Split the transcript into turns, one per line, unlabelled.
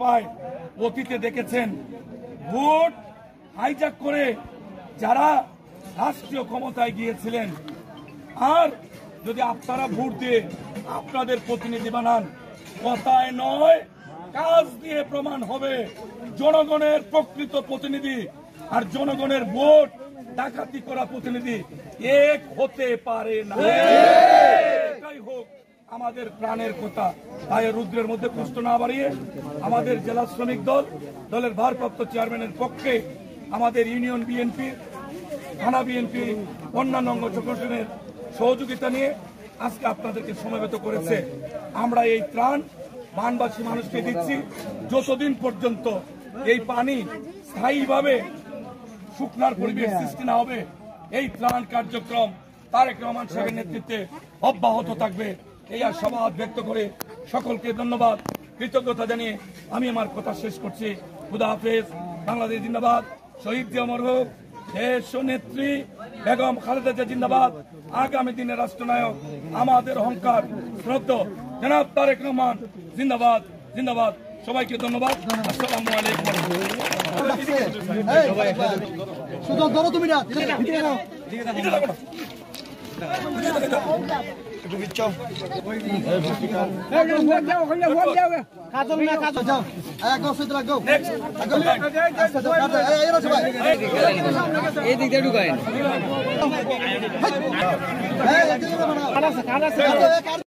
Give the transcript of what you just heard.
পায়। অতীতে দেখেছেন ভোট হাইজ্যাক করে যারা রাষ্ট্রীয় ক্ষমতায় গিয়েছিলেন, আর যদি আপনারা ভোট দিয়ে আপনাদের প্রতিনিধি বানান, কথায় নয় কাজ দিয়ে প্রমাণ হবে জনগণের প্রকৃত প্রতিনিধি আর জনগণের ভোট ডাকাতি করা প্রতিনিধি এক হতে পারে না। এটাই হোক আমাদের প্রাণের কথা। তাই রুদ্রের মধ্যে কষ্ট না বাড়িয়ে আমাদের জেলা শ্রমিক দলের ভারপ্রাপ্ত চেয়ারম্যানের পক্ষে আমাদের ইউনিয়ন বিএনপি, থানা বিএনপি, অন্যান্য অঙ্গ সংগঠনের সহযোগিতা নিয়ে আজকে আপনাদেরকে সমবেত করেছে। আমরা এই ত্রাণ মানবাসী মানুষকে দিচ্ছি যতদিন পর্যন্ত এই পানি স্থায়ীভাবে শুকনার পরিবেশ সৃষ্টি না হবে। এই ত্রাণ কার্যক্রম তারেক রহমান সাহেবের নেতৃত্বে অব্যাহত থাকবে। এই আশাবাদ ব্যক্ত করে সকলকে ধন্যবাদ, কৃতজ্ঞতা জানিয়ে আমি আমার কথা শেষ করছি। খুদা হাফেজ। বাংলাদেশ জিন্দাবাদ। শহীদ জিয়া অমর হোক। দেশ নেত্রী বেগম খালেদা জিয়া জিন্দাবাদ। আগামী দিনের রাষ্ট্রনায়ক আমাদের অহংকার শ্রদ্ধা জনাব তারেক রহমান জিন্দাবাদ জিন্দাবাদ। সবাইকে ধন্যবাদ। আসসালামু আলাইকুম।
এদিক দিয়ে ঢুকায়